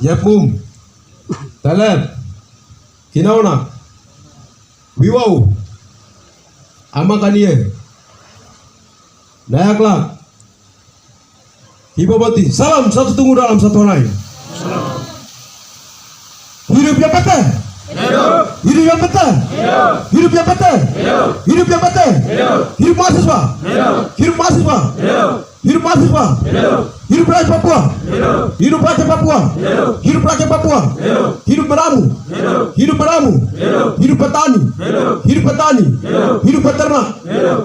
Yapum, Taleb, Kinauna, Wiwau, Amakanie, Dayakla, Hibabati. Salam satu tunggu dalam satu lain. Hidup yang betul. Hidup yang betul. Hidup yang betul. Hidup yang betul. Hidup mahasiswa. Hidup mahasiswa. Hidup mahasiswa. Hidup rakyat Papua. Hidup rakyat Papua. Hidup rakyat Papua. Hidup beramu. Hidup beramu. Hidup petani. Hidup petani. Hidup peternak.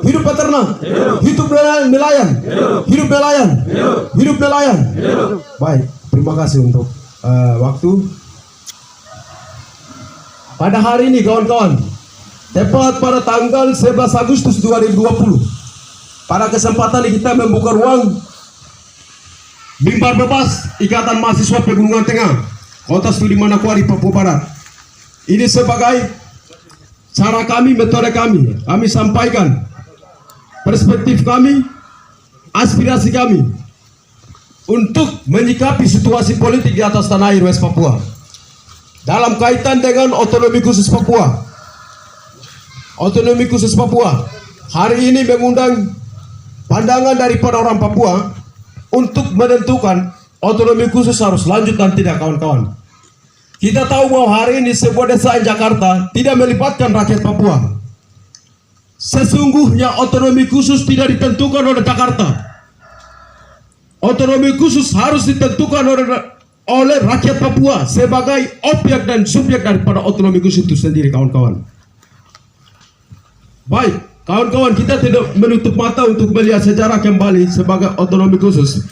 Hidup peternak. Hidup nelayan. Hidup nelayan. Hidup nelayan. Baik, terima kasih untuk waktu. Pada hari ini kawan-kawan, tepat pada tanggal 11 Agustus 2020, pada kesempatan ini kita membuka ruang mimbar bebas Ikatan Mahasiswa Pegunungan Tengah, Kota Studi Manokwari, Papua Barat. Ini sebagai cara kami, metode kami sampaikan perspektif kami, aspirasi kami untuk menyikapi situasi politik di atas tanah air West Papua. Dalam kaitan dengan otonomi khusus Papua. Otonomi khusus Papua hari ini mengundang pandangan daripada orang Papua untuk menentukan otonomi khusus harus lanjut dan tidak, kawan-kawan. Kita tahu bahwa hari ini sebuah desa di Jakarta tidak melibatkan rakyat Papua. Sesungguhnya otonomi khusus tidak ditentukan oleh Jakarta. Otonomi khusus harus ditentukan oleh rakyat Papua sebagai objek dan subjek daripada otonomi khusus itu sendiri, kawan-kawan. Baik, kawan-kawan, kita tidak menutup mata untuk melihat sejarah kembali sebagai otonomi khusus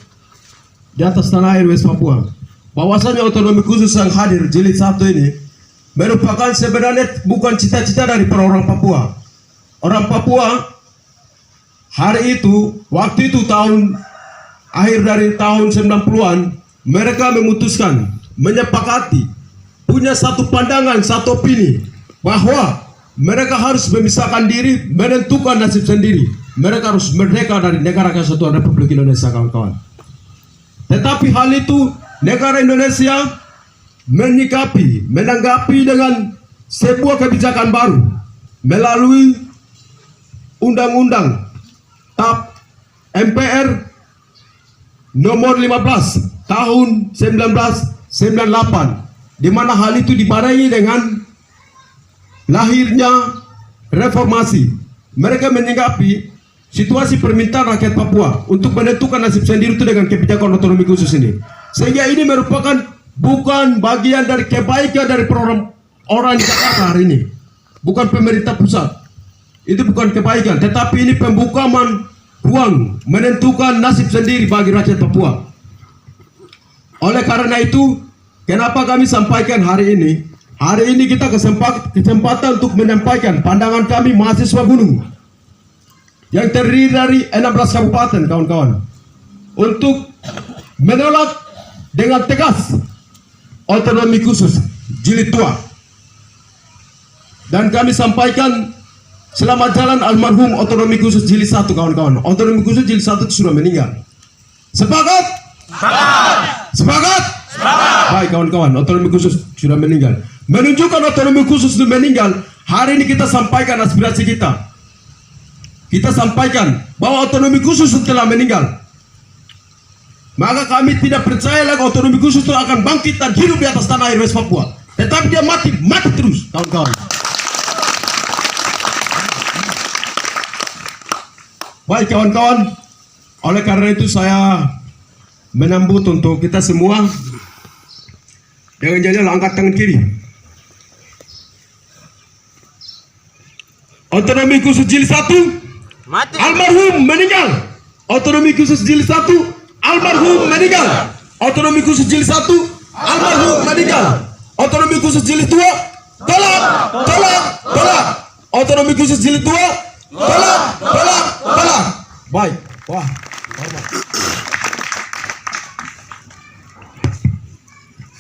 di atas tanah air West Papua. Bahwasanya otonomi khusus yang hadir jilid 1 ini merupakan sebenarnya bukan cita-cita dari orang Papua. Orang Papua hari itu, waktu itu akhir dari tahun 90-an, mereka memutuskan, menyepakati, punya satu pandangan, satu opini, bahwa mereka harus memisahkan diri, menentukan nasib sendiri. Mereka harus merdeka dari negara kesatuan Republik Indonesia, kawan-kawan. Tetapi hal itu, negara Indonesia menanggapi dengan sebuah kebijakan baru, melalui Undang-Undang TAP MPR nomor 15 tahun 1998, di mana hal itu dibarengi dengan lahirnya reformasi. Mereka menyikapi situasi permintaan rakyat Papua untuk menentukan nasib sendiri itu dengan kebijakan otonomi khusus ini. Sehingga ini merupakan bukan bagian dari kebaikan dari orang di Jakarta hari ini, bukan pemerintah pusat. Itu bukan kebaikan, tetapi ini pembukaan ruang menentukan nasib sendiri bagi rakyat Papua. Oleh karena itu, kenapa kami sampaikan hari ini? Hari ini kita kesempatan untuk menyampaikan pandangan kami mahasiswa gunung yang terdiri dari 16 kabupaten, kawan-kawan, untuk menolak dengan tegas otonomi khusus jilid 2. Dan kami sampaikan selamat jalan almarhum otonomi khusus jilid 1, kawan-kawan. Otonomi khusus jilid 1 itu sudah meninggal. Sepakat? Sepakat? Baik, kawan-kawan, otonomi khusus sudah meninggal. Menunjukkan otonomi khusus itu meninggal, hari ini kita sampaikan aspirasi kita. Kita sampaikan bahwa otonomi khusus telah meninggal. Maka kami tidak percaya lagi otonomi khusus itu akan bangkit dan hidup di atas tanah air West Papua. Tetapi dia mati terus, kawan-kawan. Baik, kawan-kawan, oleh karena itu saya menyambut untuk kita semua dengan jajal angkat tangan kiri. Otonomi khusus jilid 1 mati. Almarhum meninggal. Otonomi khusus jilid 1 almarhum meninggal. Otonomi khusus jilid 1 almarhum meninggal. Otonomi khusus jilid 2 tolak. Otonomi khusus jilid 2 tolak. Baik. Wah, hormat.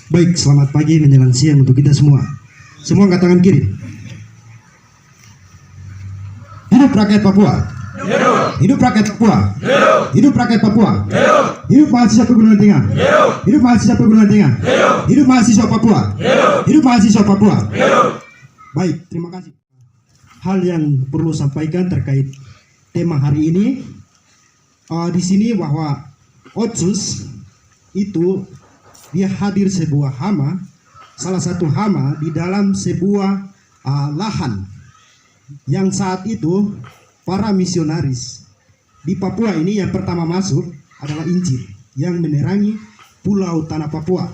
Baik, selamat pagi menjelang siang untuk kita semua. Semua angkat tangan kiri. Hidup rakyat Papua. Hidup rakyat Papua. Hidup rakyat Papua. Hidup mahasiswa Pegunungan Tengah. Hidup mahasiswa Pegunungan Tengah. Hidup mahasiswa Papua. Hidup mahasiswa Papua. Baik, terima kasih. Hal yang perlu sampaikan terkait tema hari ini di sini bahwa Otsus itu dia hadir sebuah hama, salah satu hama di dalam sebuah lahan yang saat itu para misionaris di Papua ini yang pertama masuk adalah Injil yang menerangi pulau tanah Papua.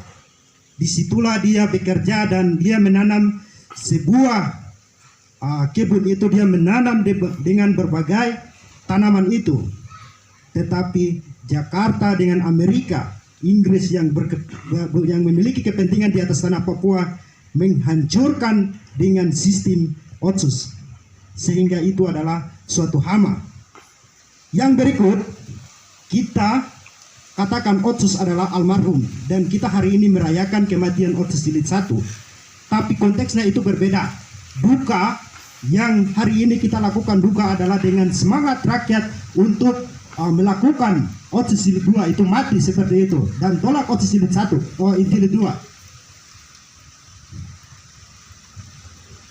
Disitulah dia bekerja dan dia menanam sebuah kebun itu, dia menanam dengan berbagai tanaman itu. Tetapi Jakarta dengan Amerika, Inggris yang memiliki kepentingan di atas tanah Papua menghancurkan dengan sistem Otsus, sehingga itu adalah suatu hama. Yang berikut kita katakan Otsus adalah almarhum dan kita hari ini merayakan kematian Otsus Jilid 1, tapi konteksnya itu berbeda. Duka yang hari ini kita lakukan duka adalah dengan semangat rakyat untuk melakukan Otsus Jilid 2 itu mati seperti itu dan tolak Otsus Jilid 1 Jilid 2.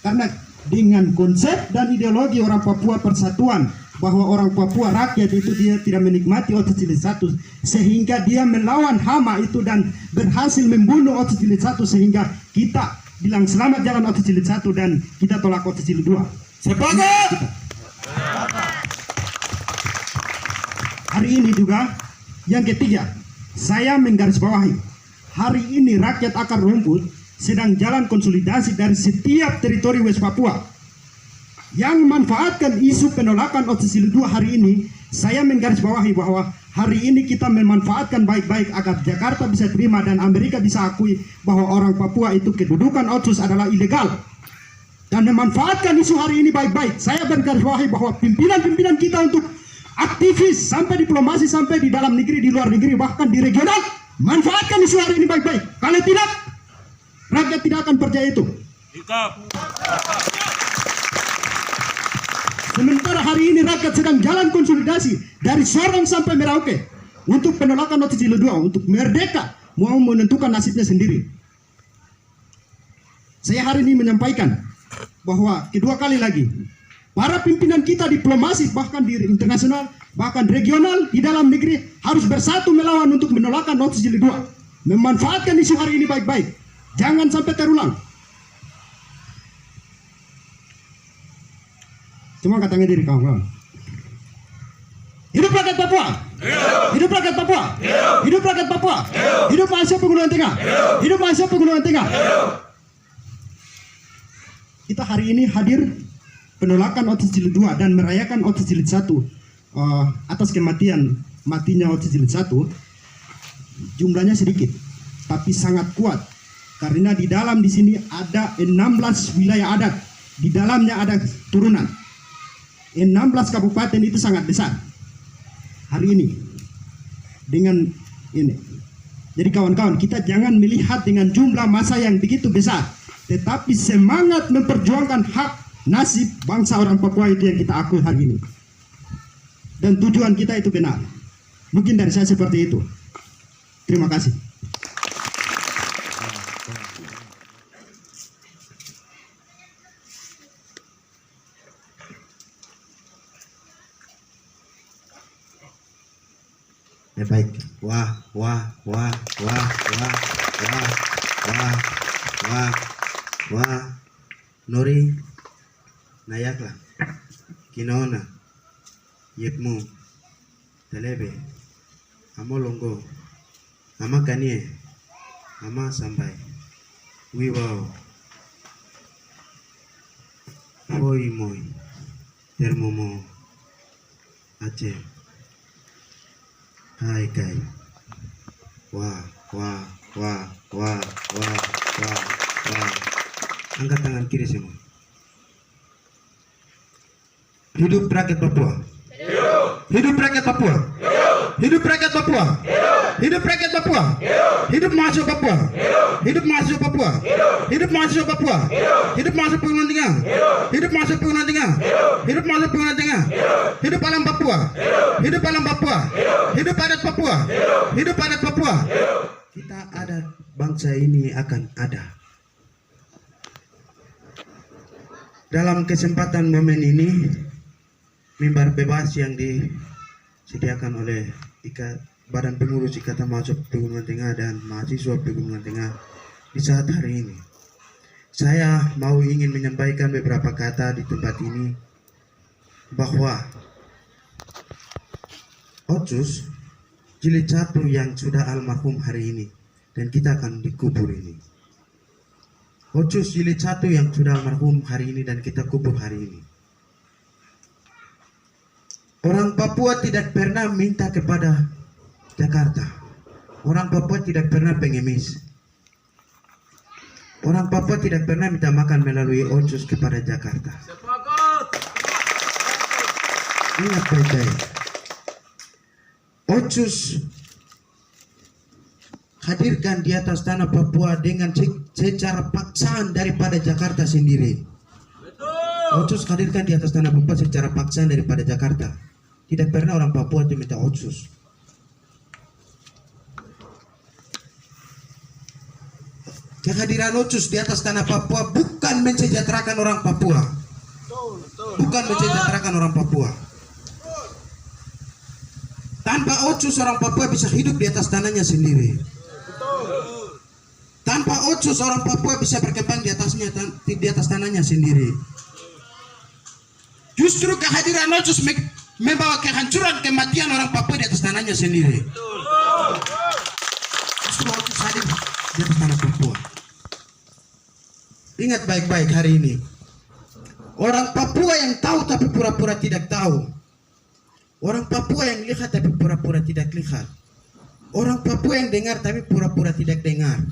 Karena dengan konsep dan ideologi orang Papua persatuan, bahwa orang Papua rakyat itu dia tidak menikmati Otsus Jilid 1, sehingga dia melawan hama itu dan berhasil membunuh Otsus Jilid 1, sehingga kita bilang selamat jalan Otsus Jilid 1 dan kita tolak Otsus Jilid 2. Sepakat. Hari ini juga yang ketiga, saya menggarisbawahi hari ini rakyat akar rumput sedang jalan konsolidasi dari setiap teritori West Papua yang memanfaatkan isu penolakan Otsus Jilid 2 hari ini. Saya menggarisbawahi bahwa hari ini kita memanfaatkan baik-baik agar Jakarta bisa terima dan Amerika bisa akui bahwa orang Papua itu kedudukan Otsus adalah ilegal, dan memanfaatkan isu hari ini baik-baik. Saya menggarisbawahi bahwa pimpinan-pimpinan kita untuk aktivis sampai diplomasi sampai di dalam negeri, di luar negeri, bahkan di regional, manfaatkan isu hari ini baik-baik. Kalau tidak, rakyat tidak akan percaya itu. Sementara hari ini rakyat sedang jalan konsolidasi dari Sorong sampai Merauke untuk penolakan Otsus Jilid 2, untuk merdeka, mau menentukan nasibnya sendiri. Saya hari ini menyampaikan bahwa kedua kali lagi para pimpinan kita diplomasi bahkan di internasional bahkan regional di dalam negeri harus bersatu melawan untuk menolakkan Otsus Jilid 2. Memanfaatkan isu hari ini baik-baik, jangan sampai terulang. Cuma katanya diri kawan-kawan. Hidup rakyat Papua. Hidup rakyat Papua. Hidup rakyat Papua. Hidup mahasiswa Pegunungan Tengah. Hidup mahasiswa Pegunungan Tengah. Kita hari ini hadir penolakan Otsus Jilid 2 dan merayakan Otsus Jilid 1 atas matinya Otsus Jilid 1. Jumlahnya sedikit tapi sangat kuat karena di dalam di sini ada 16 wilayah adat, di dalamnya ada turunan 16 kabupaten. Itu sangat besar hari ini dengan ini. Jadi kawan-kawan, kita jangan melihat dengan jumlah massa yang begitu besar, tetapi semangat memperjuangkan hak nasib bangsa orang Papua itu yang kita akui hari ini. Dan tujuan kita itu benar. Mungkin dari saya seperti itu. Terima kasih. Baik. Wah. Nori nayakla kinaona yetmu telebe amolongo ama kanie ama sampai wiwao foi moi termomo Aceh. Hai kai. Wah. Angkat tangan kiri semua. Hidup rakyat Papua. Hidup rakyat Papua. Hidup rakyat Papua. Hidup rakyat Papua. Hidup mahasiswa Papua. Hidup mahasiswa Papua. Hidup mahasiswa Papua. Hidup mahasiswa Pegunungan Tengah. Hidup mahasiswa Pegunungan Tengah. Hidup mahasiswa Pegunungan Tengah. Hidup alam Papua. Hidup alam Papua. Hidup adat Papua. Hidup adat Papua. Kita ada, bangsa ini akan ada. Dalam kesempatan momen ini, mimbar bebas yang disediakan oleh Badan Pengurus Ikatan Mahasiswa Pegunungan Tengah dan mahasiswa Pegunungan Tengah di saat hari ini, saya mau ingin menyampaikan beberapa kata di tempat ini bahwa Otsus jilid 1 yang sudah almarhum hari ini dan kita akan dikubur ini. Otsus jilid 1 yang sudah almarhum hari ini dan kita kubur hari ini. Orang Papua tidak pernah minta kepada Jakarta. Orang Papua tidak pernah pengemis. Orang Papua tidak pernah minta makan melalui Otsus kepada Jakarta. Ingat baik-baik. Otsus hadirkan di atas tanah Papua dengan secara paksaan daripada Jakarta sendiri. Otsus hadirkan di atas tanah Papua secara paksaan daripada Jakarta. Tidak pernah orang Papua itu minta Otsus. Kehadiran Otsus di atas tanah Papua bukan mensejahterakan orang Papua. Bukan mensejahterakan orang Papua. Tanpa Otsus orang Papua bisa hidup di atas tanahnya sendiri. Tanpa Otsus orang Papua bisa berkembang di atas tanahnya sendiri. Justru kehadiran Otsus membawa kehancuran, kematian orang Papua di atas tanahnya sendiri. Justru Otsus hadir di atas tanah Papua. Ingat baik-baik hari ini. Orang Papua yang tahu tapi pura-pura tidak tahu. Orang Papua yang lihat tapi pura-pura tidak lihat. Orang Papua yang dengar tapi pura-pura tidak dengar.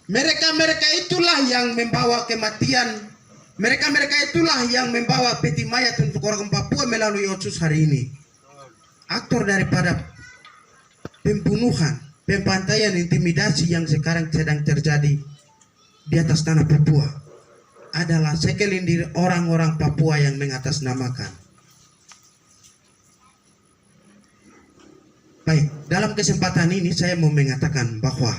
Mereka itulah yang membawa kematian. Mereka itulah yang membawa peti mayat untuk orang Papua melalui Otsus hari ini. Aktor daripada pembunuhan, pembantaian, intimidasi yang sekarang sedang terjadi di atas tanah Papua adalah segelintir orang-orang Papua yang mengatasnamakan. Baik, dalam kesempatan ini saya mau mengatakan bahwa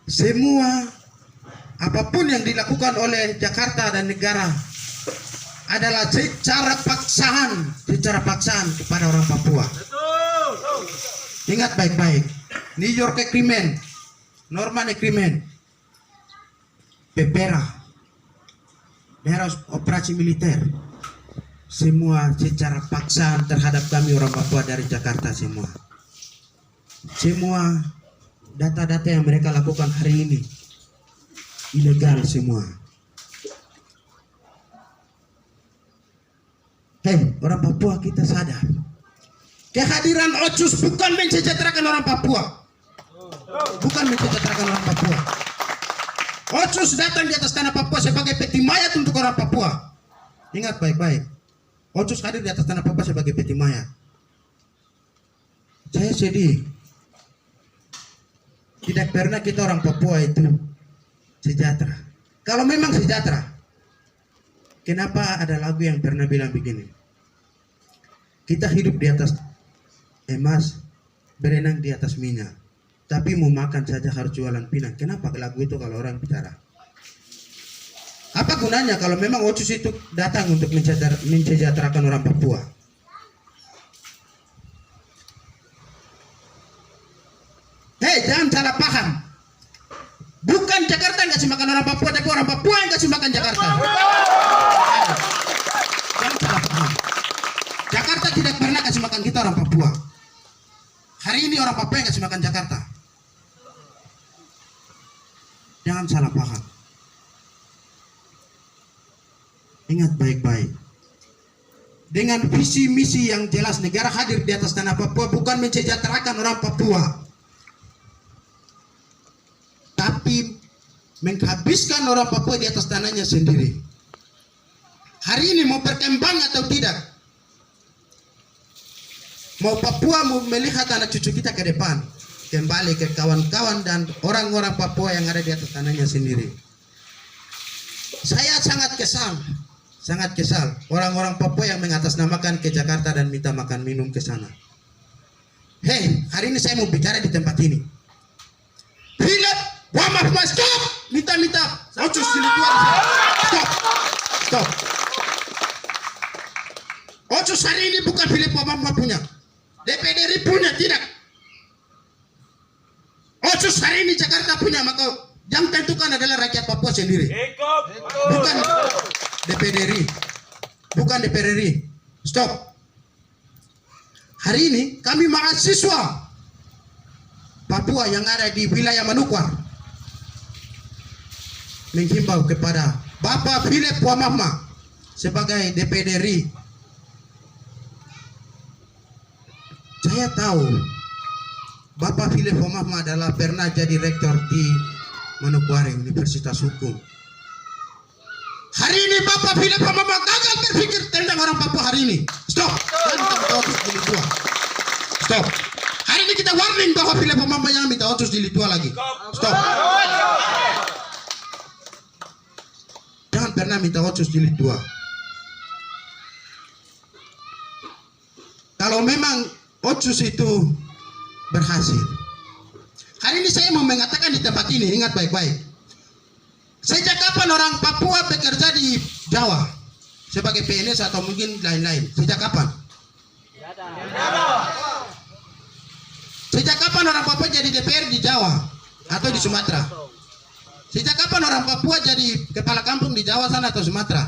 semua apapun yang dilakukan oleh Jakarta dan negara adalah secara paksaan kepada orang Papua. Ingat baik-baik, New York Agreement, Norman Agreement, PPRA, daerah operasi militer, semua secara paksaan terhadap kami orang Papua dari Jakarta semua. Semua data-data yang mereka lakukan hari ini ilegal semua. Hei, orang Papua, kita sadar. Kehadiran Otsus bukan mensejahterakan orang Papua. Bukan mensejahterakan orang Papua. Otsus datang di atas tanah Papua sebagai peti mayat untuk orang Papua. Ingat baik-baik. Otsus hadir di atas tanah Papua sebagai peti mayat. Saya sedih. Tidak pernah kita orang Papua itu sejahtera. Kalau memang sejahtera, kenapa ada lagu yang pernah bilang begini? Kita hidup di atas emas, berenang di atas minyak. Tapi mau makan saja harus jualan pinang. Kenapa lagu itu kalau orang bicara? Apa gunanya kalau memang Otsus itu datang untuk mensejahterakan orang Papua? Hei, jangan salah paham. Bukan Jakarta yang kasih makan orang Papua, tapi orang Papua yang kasih makan Jakarta. Jangan salah paham. Jakarta tidak pernah kasih makan kita orang Papua. Hari ini orang Papua yang kasih makan Jakarta. Jangan salah paham. Ingat baik-baik. Dengan visi misi yang jelas, negara hadir di atas tanah Papua bukan mensejahterakan orang Papua, tapi menghabiskan orang Papua di atas tanahnya sendiri. Hari ini mau berkembang atau tidak, mau Papua mau melihat anak cucu kita ke depan, kembali ke kawan-kawan dan orang-orang Papua yang ada di atas tanahnya sendiri. Saya sangat kesal sangat kesal orang-orang Papua yang mengatasnamakan ke Jakarta dan minta makan minum ke sana. Hei, hari ini saya mau bicara di tempat ini. Philip Wamahma, stop! Minta-minta. Ocus jilid 2. Stop. Ocus hari ini bukan Philip Wamahma punya. DPD punya, tidak. Ocus hari ini Jakarta punya, maka yang tentukan adalah rakyat Papua sendiri. Bukan DPD, bukan DPR. Stop. Hari ini kami mahasiswa Papua yang ada di wilayah Manokwari menghimbau kepada Bapak Philip Wamahma sebagai DPD RI. Saya tahu Bapak Philip Wamahma adalah pernah jadi rektor di Manokwari Universitas Hukum. Hari ini Bapak Philip Wamahma gagal berpikir tentang orang Papua hari ini. Stop. Stop. Hari ini kita warning bahwa Philip Wamahma yang minta Otsus jilid 2 lagi. Stop. Jangan pernah minta Otsus jilid 2. Kalau memang Otsus itu berhasil. Hari ini saya mau mengatakan di tempat ini, ingat baik-baik. Sejak kapan orang Papua bekerja di Jawa sebagai PNS atau mungkin lain-lain? Sejak kapan? Sejak kapan orang Papua jadi DPR di Jawa atau di Sumatera? Sejak kapan orang Papua jadi kepala kampung di Jawa sana atau Sumatera?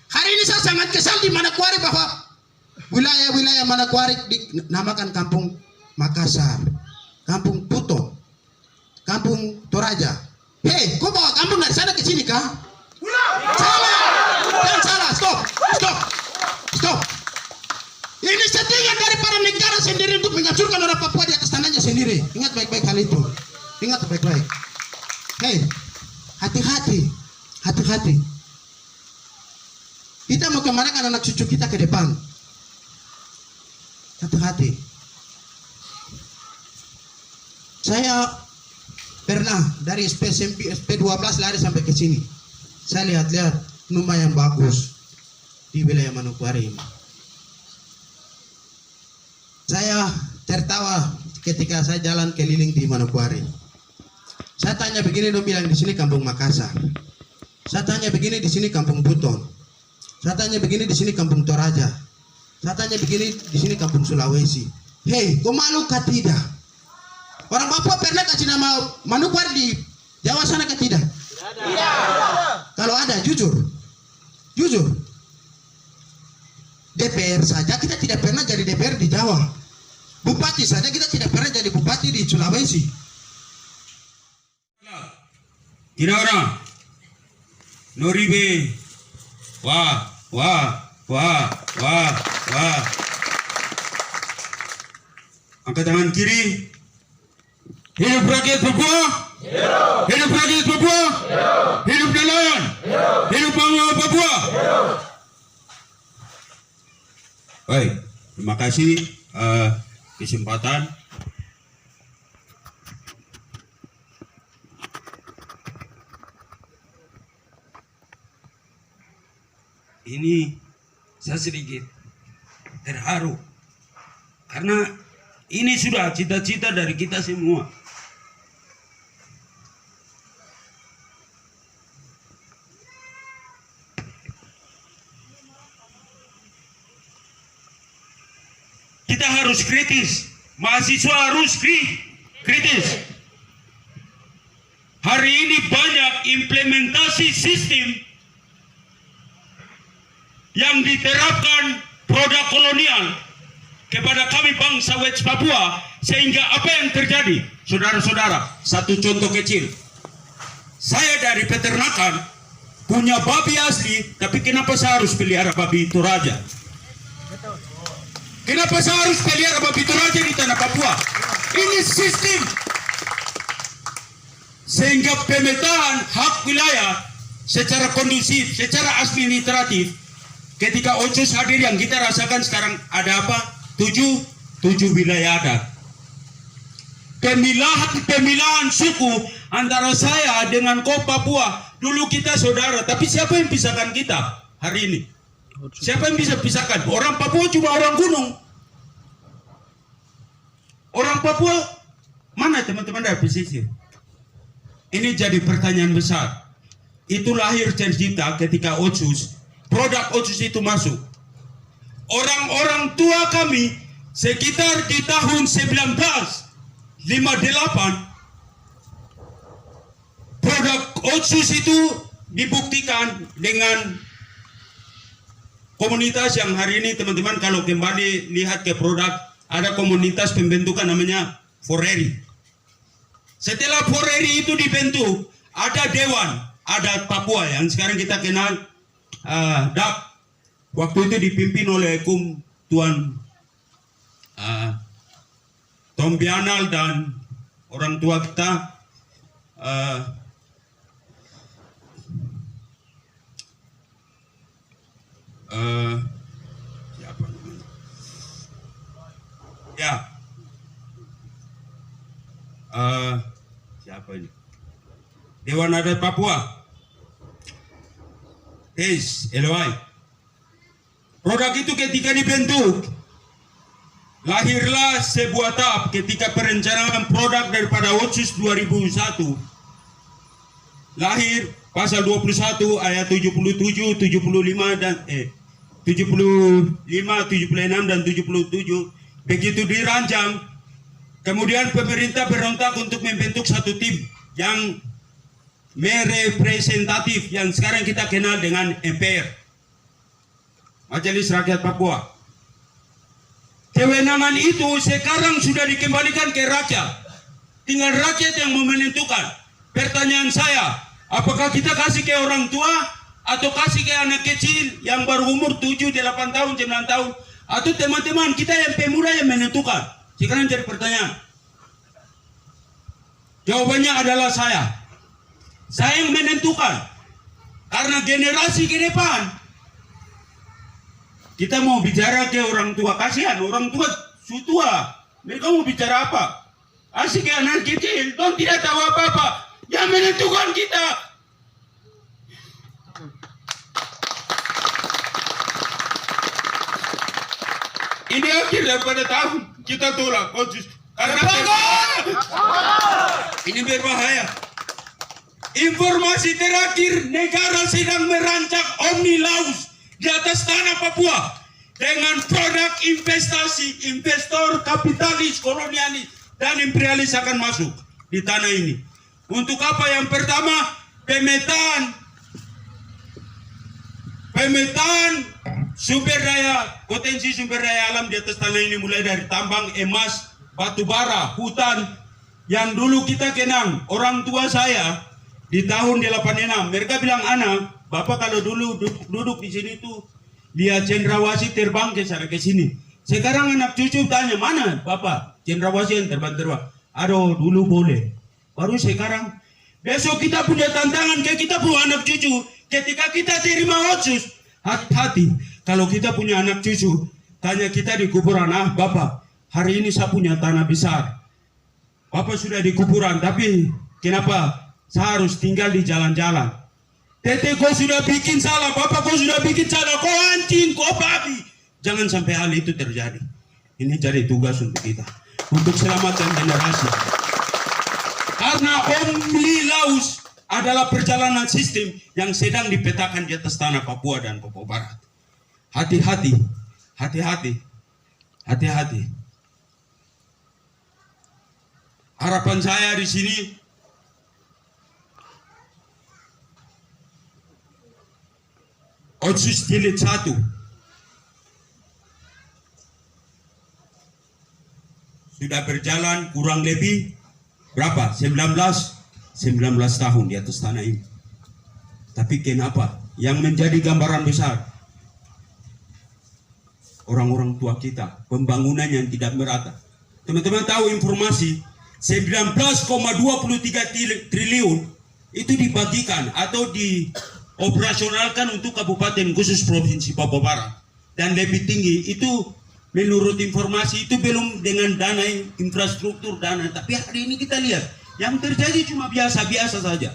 Hari ini saya sangat kesal di Manokwari bahwa wilayah-wilayah Manokwari dinamakan kampung Makassar, kampung Puto, kampung Toraja. Hei, kau bawa kampung dari sana ke sini kah? Salah! Jangan salah, stop! Ini settingan daripada negara sendiri untuk menghancurkan orang Papua di atas tanahnya sendiri. Ingat baik-baik hal itu. Ingat baik-baik. Hei, hati-hati. Kita mau kemanakan anak cucu kita ke depan. Hati-hati. Saya pernah dari SP12 lari sampai ke sini. Saya lihat-lihat lumayan bagus di wilayah Manokwari ini. Saya tertawa ketika saya jalan keliling di Manokwari. Saya tanya begini, dong bilang di sini kampung Makassar. Saya tanya begini, di sini kampung Buton. Saya tanya begini, di sini kampung Toraja. Saya tanya begini, di sini kampung Sulawesi. Hei, kau malu kah tidak? Orang Papua pernah kasih nama Manokwari di Jawa sana kah tidak? Tidak. Kalau ada, jujur. DPR saja kita tidak pernah jadi DPR di Jawa. Bupati saja kita tidak pernah jadi bupati di Sulawesi. Kira-kira Noribe, wah. Angkat tangan kiri. Hidup rakyat Papua. Hidup rakyat Papua. Hidup nelayan. Hidup bangsa Papua. Baik, terima kasih kesempatan. Ini saya sedikit terharu karena ini sudah cita-cita dari kita semua. Kita harus kritis, mahasiswa harus kritis. Hari ini banyak implementasi sistem yang diterapkan produk kolonial kepada kami bangsa West Papua, sehingga apa yang terjadi? Saudara-saudara, satu contoh kecil. Saya dari peternakan punya babi asli, tapi kenapa saya harus pelihara babi Toraja? Kenapa saya harus pelihara babi Toraja di tanah Papua? Ini sistem sehingga pemetaan hak wilayah secara kondusif, secara administratif. Ketika Otsus hadir yang kita rasakan sekarang ada apa? 7 wilayah adat. Pemilahan suku antara saya dengan kau Papua. Dulu kita saudara, tapi siapa yang pisahkan kita? hari ini? Siapa yang bisa pisahkan? Orang Papua cuma orang gunung. Orang Papua mana teman-teman dari pesisir? Ini jadi pertanyaan besar. Itu lahir tercipta ketika Otsus, produk Otsus itu masuk. Orang-orang tua kami sekitar di tahun 1958 produk Otsus itu dibuktikan dengan komunitas yang hari ini teman-teman kalau kembali lihat ke produk, ada komunitas pembentukan namanya Foreri. Setelah Foreri itu dibentuk, ada Dewan Adat Papua yang sekarang kita kenal DAP. Waktu itu dipimpin oleh Tuan Tom Bianal dan orang tua kita siapa namanya? Ya, siapa ini? Dewan Adat Papua, LOI. Produk itu ketika dibentuk, lahirlah sebuah tahap ketika perencanaan produk daripada Otsus 2001. Lahir pasal 21 ayat 77, 75 dan 75, 76 dan 77. Begitu dirancang, kemudian pemerintah berontak untuk membentuk satu tim yang merepresentatif yang sekarang kita kenal dengan MPR, Majelis Rakyat Papua. Kewenangan itu sekarang sudah dikembalikan ke rakyat. Tinggal rakyat yang menentukan. Pertanyaan saya, apakah kita kasih ke orang tua atau kasih ke anak kecil yang baru umur 7, 8 tahun, 9 tahun, atau teman-teman kita yang pemuda yang menentukan? Sekarang jadi pertanyaan. Jawabannya adalah saya. Saya yang menentukan. Karena generasi ke depan kita mau bicara ke orang tua, kasihan orang tua sutua. Mereka mau bicara apa? Asik ke anak kecil, dong tidak tahu apa-apa. Yang menentukan kita. Ini akhir daripada tahun kita tolak Otsus. Karena ini berbahaya. Informasi terakhir, negara sedang merancang Omnilus di atas tanah Papua dengan produk investasi, investor kapitalis, kolonialis dan imperialis akan masuk di tanah ini. Untuk apa? Yang pertama, pemetaan sumber daya, potensi sumber daya alam di atas tanah ini, mulai dari tambang emas, batu bara, hutan yang dulu kita kenang. Orang tua saya di tahun 86, mereka bilang, anak, bapak kalau dulu duduk di sini tuh lihat cendrawasih terbang ke sana ke sini. Sekarang anak cucu tanya, mana bapak cendrawasih yang terbang-terbang? Aduh, dulu boleh. Baru sekarang, besok kita punya tantangan kayak kita punya anak cucu. Ketika kita terima Otsus, hati-hati. Kalau kita punya anak cucu, tanya kita di kuburan, bapak, hari ini saya punya tanah besar. Bapak sudah di kuburan, tapi kenapa saya harus tinggal di jalan-jalan? Tete kau sudah bikin salah, bapak kau sudah bikin salah, kau anjing, kau babi. Jangan sampai hal itu terjadi. Ini jadi tugas untuk kita, untuk selamatkan generasi. Karena Omnilus adalah perjalanan sistem yang sedang dipetakan di atas tanah Papua dan Papua Barat. Hati-hati, hati-hati, hati-hati. Harapan saya di sini, Otsus Jilid 1 sudah berjalan kurang lebih berapa? 19 tahun di atas tanah ini. Tapi kenapa? Yang menjadi gambaran besar, orang-orang tua kita, pembangunan yang tidak merata. Teman-teman tahu informasi 19,23 triliun itu dibagikan atau dioperasionalkan untuk kabupaten khusus provinsi Papua Barat. Dan lebih tinggi itu menurut informasi itu belum dengan dana infrastruktur dana. Tapi hari ini kita lihat yang terjadi cuma biasa-biasa saja.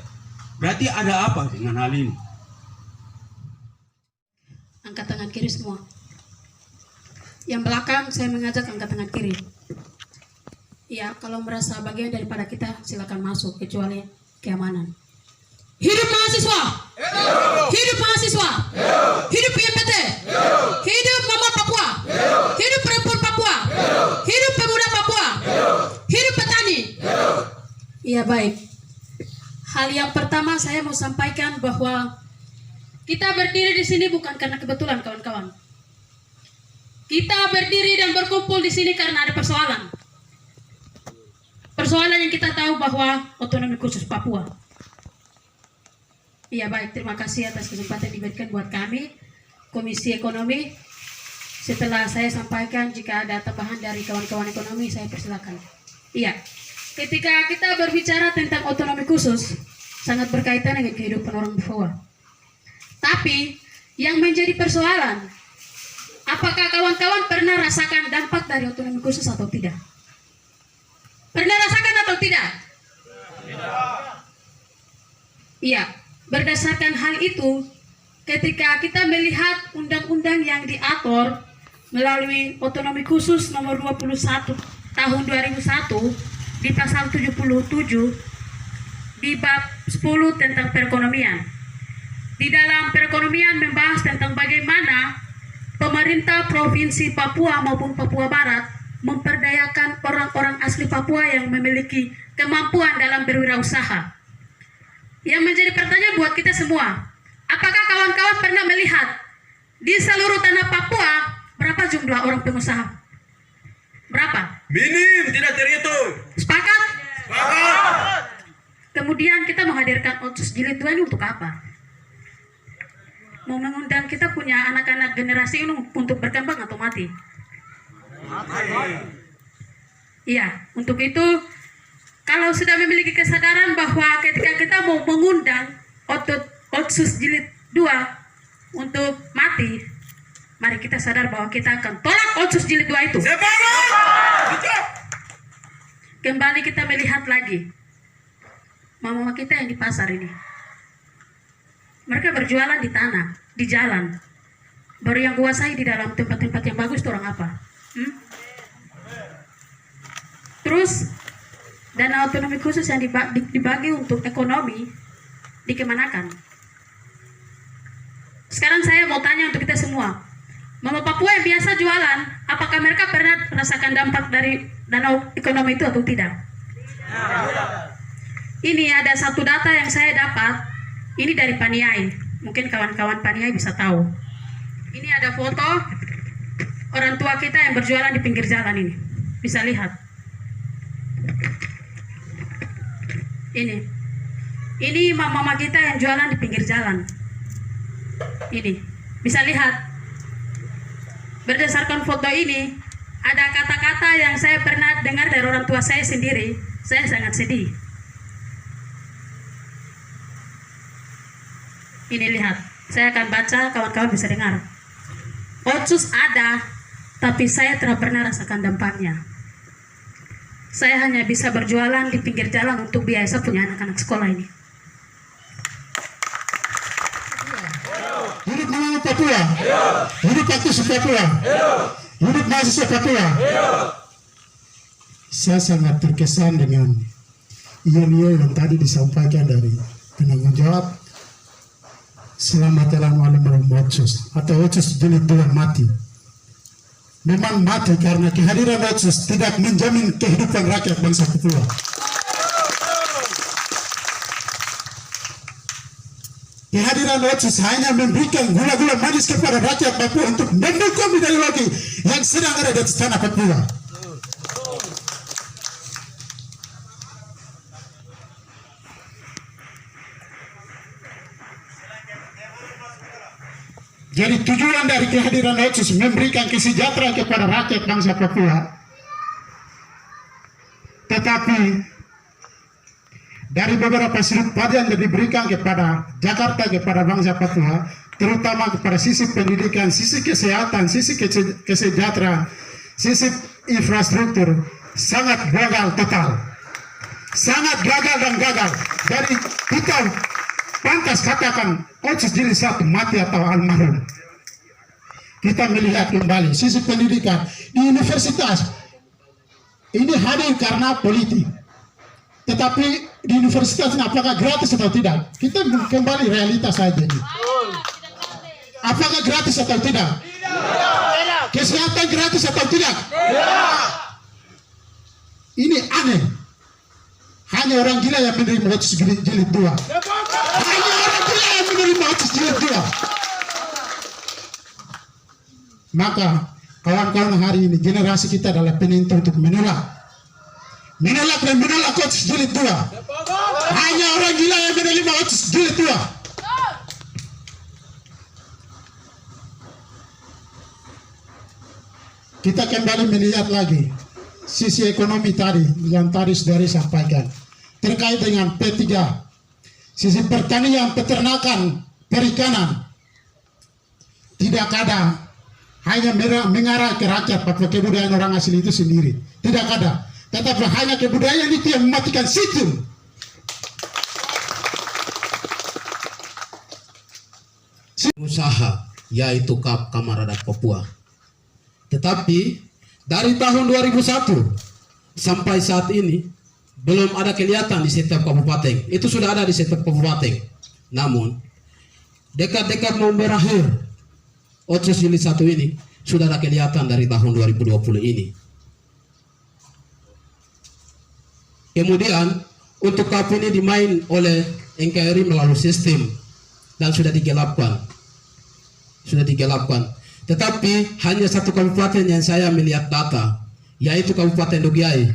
Berarti ada apa dengan hal ini? angkat tangan kiri semua. Yang belakang saya mengajak angkat tangan kiri. Ya, kalau merasa bagian daripada kita silakan masuk kecuali keamanan. Hidup mahasiswa! Hidup mahasiswa! Hidup IMPT! Hidup Mama Papua! Hidup perempuan Papua! Hidup pemuda Papua! Hidup petani! Iya, baik. Hal yang pertama saya mau sampaikan bahwa kita berdiri di sini bukan karena kebetulan, kawan-kawan. Kita berdiri dan berkumpul di sini karena ada persoalan. Persoalan yang kita tahu bahwa otonomi khusus Papua. Iya, baik, terima kasih atas kesempatan diberikan buat kami, Komisi Ekonomi. Setelah saya sampaikan, jika ada tambahan dari kawan-kawan ekonomi, saya persilakan. Iya, ketika kita berbicara tentang otonomi khusus, sangat berkaitan dengan kehidupan orang Papua. Tapi, yang menjadi persoalan, apakah kawan-kawan pernah rasakan dampak dari otonomi khusus atau tidak? Pernah rasakan atau tidak? Iya. Berdasarkan hal itu, ketika kita melihat undang-undang yang diatur melalui otonomi khusus nomor 21 tahun 2001 di pasal 77 di bab 10 tentang perekonomian. Di dalam perekonomian membahas tentang bagaimana pemerintah Provinsi Papua maupun Papua Barat memperdayakan orang-orang asli Papua yang memiliki kemampuan dalam berwirausaha. Yang menjadi pertanyaan buat kita semua, apakah kawan-kawan pernah melihat di seluruh tanah Papua berapa jumlah orang pengusaha? Berapa? Minim, tidak terhitung. Sepakat? Sepakat. Kemudian kita menghadirkan Otsus Jilid 2 ini untuk apa? Mau mengundang kita punya anak-anak generasi ini untuk berkembang atau mati? Iya, untuk itu kalau sudah memiliki kesadaran bahwa ketika kita mau mengundang Otsus Jilid 2 untuk mati, mari kita sadar bahwa kita akan tolak Otsus Jilid 2 itu. Kembali kita melihat lagi mama-mama kita yang di pasar ini. Mereka berjualan di tanah, di jalan. Baru yang kuasai di dalam tempat-tempat yang bagus itu orang apa? Terus dana otonomi khusus yang dibagi untuk ekonomi dikemanakan? Sekarang saya mau tanya untuk kita semua, mama Papua yang biasa jualan, apakah mereka pernah merasakan dampak dari dana ekonomi itu atau tidak? Ini ada satu data yang saya dapat, ini dari Paniai, mungkin kawan-kawan Paniai bisa tahu. Ini ada foto orang tua kita yang berjualan di pinggir jalan ini, bisa lihat. Ini mama kita yang jualan di pinggir jalan. Ini bisa lihat. Berdasarkan foto ini, ada kata-kata yang saya pernah dengar dari orang tua saya sendiri. Saya sangat sedih. Ini lihat, saya akan baca, kawan-kawan bisa dengar. Otsus ada, tapi saya tidak pernah rasakan dampaknya. Saya hanya bisa berjualan di pinggir jalan untuk biasa punya anak-anak sekolah ini. Hidup anak Papua, hidup aktivis Papua, hidup mahasiswa Papua. Saya sangat terkesan dengan iya yang tadi disampaikan dari penanggung jawab selamat dalam alam Otsus atau Otsus Jilid 2 mati. Memang mati karena kehadiran Otsus tidak menjamin kehidupan rakyat bangsa Papua. Kehadiran Otsus hanya memberikan gula-gula manis kepada rakyat Papua untuk mendukung ideologi yang sedang ada di atas tanah Papua. Jadi tujuan dari kehadiran Otsus memberikan kesejahteraan kepada rakyat bangsa Papua. Tetapi dari beberapa sudut pandang yang diberikan kepada Jakarta, kepada bangsa Papua, terutama kepada sisi pendidikan, sisi kesehatan, sisi kesejahteraan, sisi infrastruktur, sangat gagal total. Sangat gagal dan gagal. Dari kita pantas katakan Otsus Jilid 1 mati atau almarhum. kita melihat kembali sisi pendidikan di universitas ini hadir karena politik. Tetapi di universitas ini apakah gratis atau tidak? Kita kembali realitas saja ini. Apakah gratis atau tidak? Kesehatan gratis atau tidak? Ini aneh. Hanya orang gila yang menerima otsus jilid 2. Hanya orang gila yang menerima otsus jilid 2. Maka kawan-kawan hari ini generasi kita adalah penentu untuk menolak otsus jilid 2. Hanya orang gila yang menerima otsus jilid 2. Kita kembali melihat lagi sisi ekonomi tadi yang tadi saudara sampaikan terkait dengan P3, sisi pertanian, peternakan, perikanan tidak ada, hanya mengarah ke rakyat Papua, kebudayaan orang asli itu sendiri tidak ada, tetapi hanya kebudayaan itu yang mematikan situ. Usaha yaitu KAP Kamar Adat Papua. Tetapi dari tahun 2001 sampai saat ini belum ada kelihatan di setiap kabupaten. Itu sudah ada di setiap kabupaten. Namun dekat-dekat mau berakhir otsus jilid 1 ini sudah ada kelihatan dari tahun 2020 ini. Kemudian untuk KAP ini dimain oleh NKRI melalui sistem dan sudah digelapkan. Tetapi hanya satu kabupaten yang saya melihat data, yaitu Kabupaten Dogiai.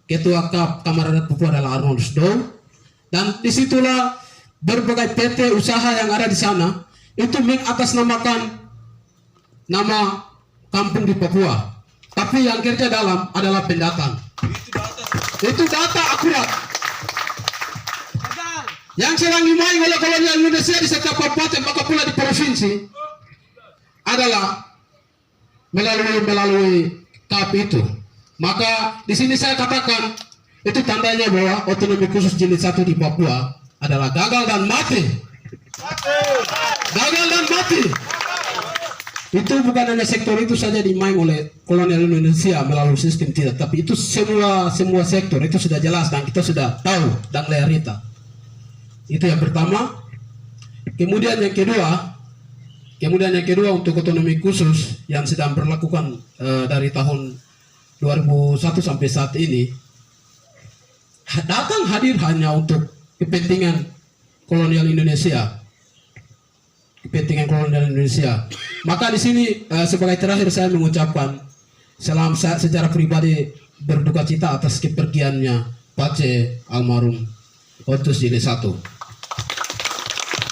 Ketua KAP Kamar Adat Papua adalah Arnold Sdow, dan disitulah berbagai PT usaha yang ada di sana itu mengatasnamakan nama kampung di Papua, tapi yang kerja dalam adalah pendatang. Itu data akurat yang sedang dimain oleh kolonial Indonesia di setiap kabupaten, maka pula di provinsi adalah melalui KAP itu. Maka di sini saya katakan itu tandanya bahwa otonomi khusus jilid 1 di Papua adalah gagal dan mati. Gagal dan mati. Itu bukan hanya sektor itu saja dimain oleh kolonial Indonesia melalui sistem, tidak, tapi itu semua sektor itu sudah jelas dan kita sudah tahu dan realita. Itu yang pertama. Kemudian yang kedua untuk otonomi khusus yang sedang berlakukan dari tahun 2001 sampai saat ini datang hadir hanya untuk kepentingan kolonial Indonesia. Maka di sini sebagai terakhir saya mengucapkan secara pribadi berduka cita atas kepergiannya Pace almarhum otsus jilid 1.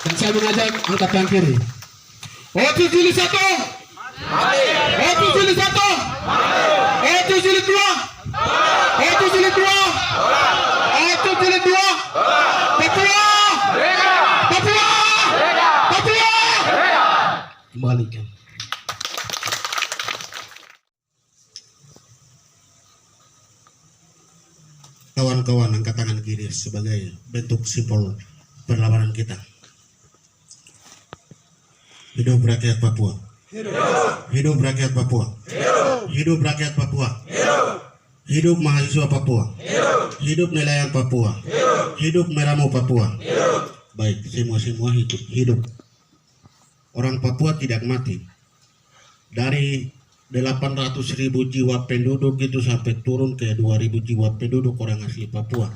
Dan saya mengajak angkatan kiri. Otsus jilid 1. Otsus jilid 1. Otsus jilid 2. Otsus jilid 2. Otsus jilid 2. Papua. Papua. Papua. Kembalikan. Kawan-kawan angkat tangan kiri sebagai bentuk simbol perlawanan kita. Hidup rakyat Papua. Hidup rakyat Papua. Hidup rakyat Papua. Hidup mahasiswa Papua. Hidup nelayan Papua. Hidup meramu Papua. Baik, semua hidup. Orang Papua tidak mati. Dari 800.000 jiwa penduduk itu sampai turun ke 2.000 jiwa penduduk orang asli Papua.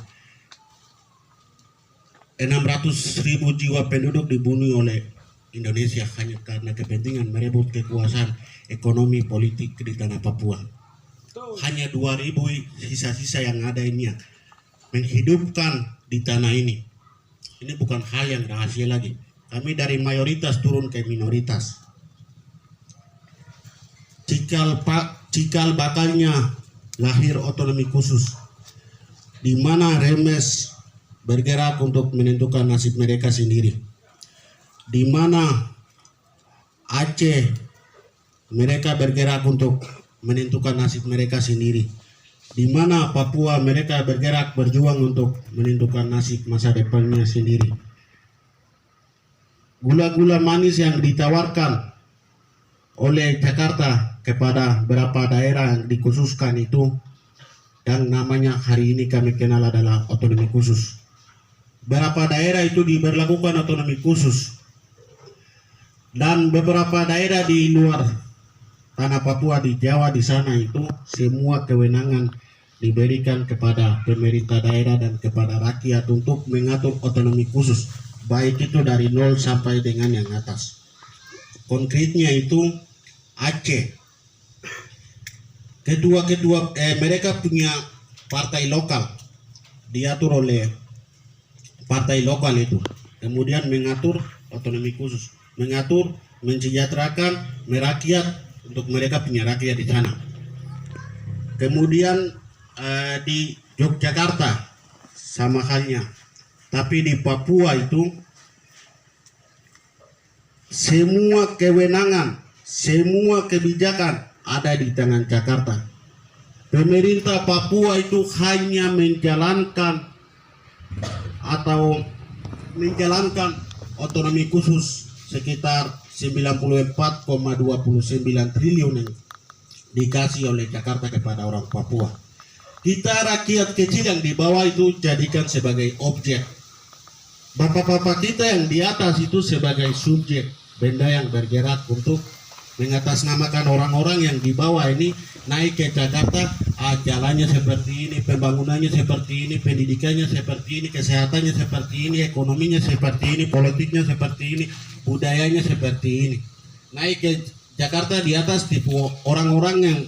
600.000 jiwa penduduk dibunuh oleh Indonesia hanya karena kepentingan merebut kekuasaan ekonomi politik di tanah Papua. Hanya 2.000 sisa-sisa yang ada ini yang menghidupkan di tanah ini. Ini bukan hal yang rahasia lagi. Kami dari mayoritas turun ke minoritas. Cikal bakalnya lahir otonomi khusus, di mana Remes bergerak untuk menentukan nasib mereka sendiri. Di mana Aceh mereka bergerak untuk menentukan nasib mereka sendiri. Di mana Papua mereka bergerak berjuang untuk menentukan nasib masa depannya sendiri. Gula-gula manis yang ditawarkan oleh Jakarta kepada beberapa daerah yang dikhususkan itu, yang namanya hari ini kami kenal adalah otonomi khusus. Beberapa daerah itu diberlakukan otonomi khusus, dan beberapa daerah di luar tanah Papua, di Jawa, di sana itu semua kewenangan diberikan kepada pemerintah daerah dan kepada rakyat untuk mengatur otonomi khusus, baik itu dari nol sampai dengan yang atas. Konkretnya itu Aceh, mereka punya partai lokal, diatur oleh partai lokal itu, kemudian mengatur otonomi khusus, mengatur, mensejahterakan, merakyat untuk mereka punya rakyat di sana. Kemudian di Yogyakarta sama halnya, tapi di Papua itu semua kewenangan, semua kebijakan ada di tangan Jakarta. Pemerintah Papua itu hanya menjalankan otonomi khusus sekitar 94,29 triliun yang dikasih oleh Jakarta kepada orang Papua. Kita rakyat kecil yang di bawah itu jadikan sebagai objek. Bapak-bapak kita yang di atas itu sebagai subjek, benda yang bergerak untuk mengatasnamakan orang-orang yang di bawah ini naik ke Jakarta. Jalannya seperti ini, pembangunannya seperti ini, pendidikannya seperti ini, kesehatannya seperti ini, ekonominya seperti ini, politiknya seperti ini, budayanya seperti ini. Naik ke Jakarta, di atas tipu orang-orang yang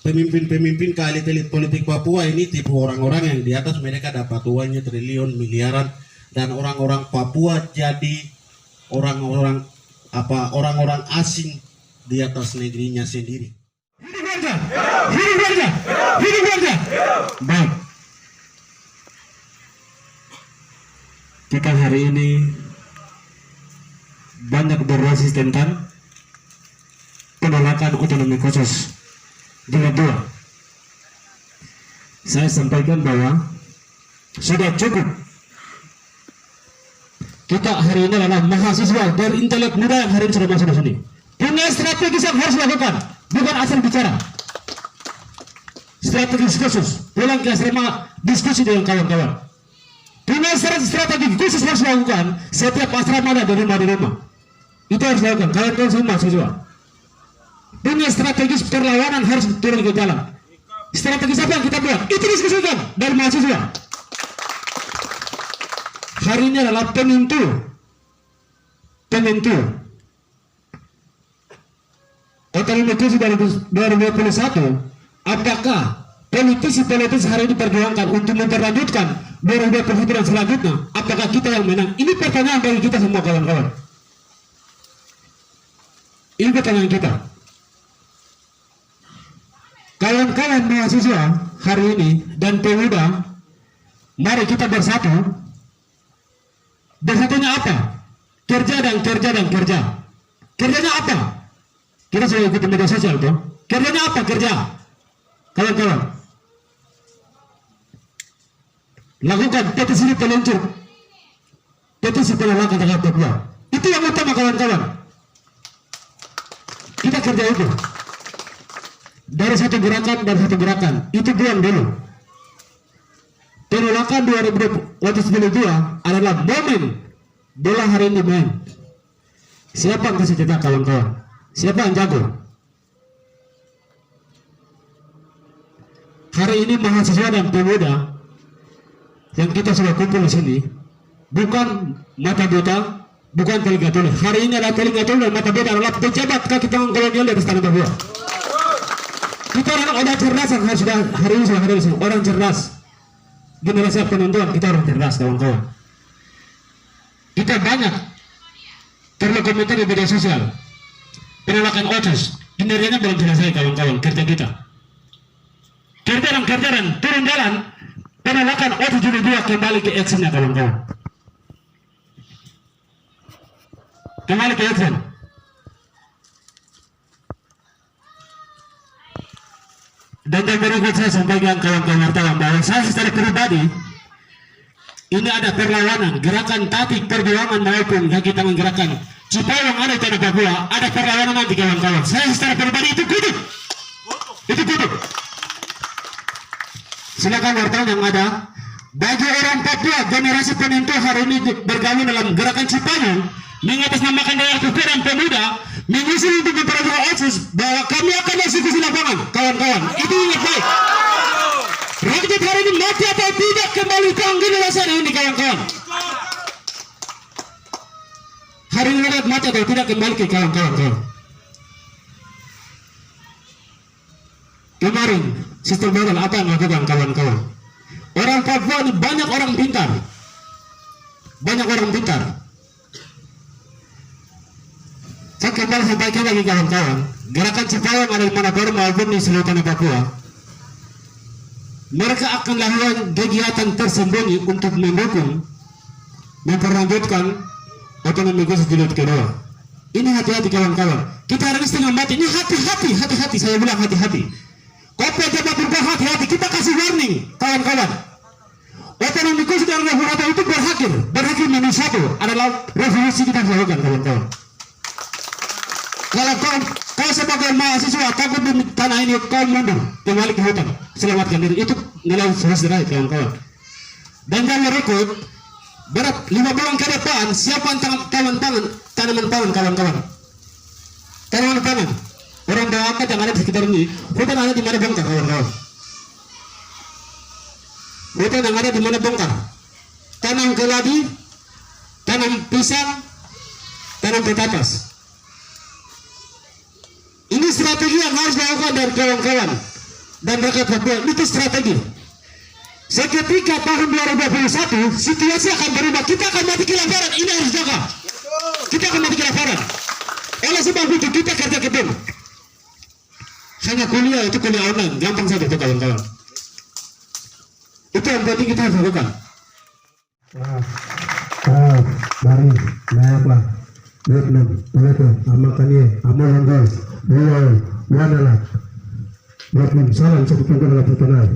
pemimpin-pemimpin ke elit-elit politik Papua ini, tipu orang-orang yang di atas, mereka dapat uangnya triliun, miliaran, dan orang-orang Papua jadi orang-orang asing di atas negerinya sendiri. Hidup warga! Hidup warga! Hidup warga! Baik. Kita hari ini banyak berbasis tentang penolakan otonomi khusus jilid 2. Saya sampaikan bahwa sudah cukup. Kita hari ini adalah mahasiswa berintelek muda yang hari ini sudah masuk di sini. Punya strategi yang harus dilakukan, bukan asal bicara. Strategi khusus, pulang ke asrama diskusi dengan kawan-kawan. Punya strategi khusus harus dilakukan setiap asrama ada di rumah. Itu harus dilakukan, kawan-kawan semua mahasiswa. Punya strategi perlawanan harus turun ke jalan. Strategi apa yang kita buat? Itu diskusikan dari mahasiswa. Hari ini adalah penentu. Otonomi khusus 2021, apakah politisi-politisi hari ini perjuangkan untuk memperlanjutkan 2020 dan selanjutnya, apakah kita yang menang? Ini pertanyaan bagi kita semua kawan-kawan. Ini pertanyaan kita. Kawan-kawan mahasiswa hari ini dan pemuda, mari kita bersatu. Bersatunya apa? Kerja dan kerja dan kerja. Kerjanya apa? Kita sudah ikut media sosial tuh. Kerjanya apa? Kerja. Kawan-kawan, lakukan petisi peluncur, petisi penolakan terhadap Papua. Itu yang utama kawan-kawan. Kita kerja itu dari satu gerakan, itu buang dulu. Penolakan 2022 adalah momen bola hari ini main. Siapa yang kasih cetak kawan-kawan? Siapa yang jago? Hari ini mahasiswa dan pemuda yang kita sudah kumpul di sini bukan mata buta, bukan telinga tuli. Hari ini adalah telinga tuli dan mata buta adalah pejabat kaki tangan kolonial di atas tanah Papua. Kita orang cerdas yang hari ini sudah ada di sini. Orang cerdas. Generasi penonton kita orang cerdas kawan-kawan. Kita banyak perlu komentar di media sosial. Penolakan OCUS, kinerjanya belum selesai kawan-kawan. Kerja kita. Kerja dan turun jalan. Penolakan OCUS jilid 2 kembali ke actionnya kawan-kawan. Kembali ke action. Dan yang berikut saya sampaikan kawan-kawan wartawan bahwa saya secara pribadi ini ada perlawanan, gerakan tatik perjuangan maupun kaki tangan gerakan Cipayung ada di tanah Papua, ada perlawanan nanti kawan-kawan. Saya secara pribadi itu kutuk. Itu kutuk. Silakan wartawan yang ada. Bagi orang Papua, generasi penentu hari ini bergabung dalam gerakan Cipayung, mengatasnamakan daerah Papua dan pemuda, mengusul untuk memperoleh otsus bahwa kami akan eksekusi lapangan, kawan-kawan. Itu ingat baik. Rakyat hari ini mati atau tidak kembali panggil rasanya ini, kawan-kawan. Hari ini rakyat mati atau tidak kembali ke kawan-kawan. Kemarin sistem baru apa yang melakukan kawan-kawan? Orang Papua ini banyak orang pintar. Banyak orang pintar. Saya kembali sampaikan lagi kawan-kawan. Gerakan Cipayung ada di Manokwari maupun di seluruh tanah Papua. Mereka akan melakukan kegiatan tersembunyi untuk mendukung, memperlanjutkan otonomi khusus jilid kedua. Ini hati-hati kawan-kawan. Kita hari ini setengah mati. Ini hati-hati. Saya bilang hati-hati. Kopi jabat berubah hati-hati. Kita kasih warning kawan-kawan. Otonomi khusus dan referendum itu berakhir minus satu adalah revolusi kita lakukan kawan-kawan. Kalau kau sebagai mahasiswa takut di tanah ini, kau mundur kembali ke hutan, selamatkan diri. Itu nilai selesai kawan-kawan. Dan jangan rekod berat 5 bulan ke depan siapa tanaman pangan kawan-kawan. Tanaman pangan orang Bawaka yang ada di sekitar ini, hutan ada di mana bongkar kawan-kawan. Hutan yang ada di mana bongkar. Tanam keladi, tanam pisang, tanam petatas. Ini strategi yang harus dilakukan dari kawan-kawan dan rakyat Papua. Itu strategi. Seketika tahun 2021 situasi akan berubah. Kita akan mati kelaparan. Ini harus jaga. Kita akan mati kelaparan. Oleh sebab itu kita kerja ketim. Hanya kuliah itu kuliah online, gampang saja itu kawan-kawan. Itu yang penting kita harus lakukan. Mari, naiklah. Vietnam, Vietnam, Amakanie, Amalanggal, Wanalah. Vietnam, salam satu pangkat dalam pertengahan.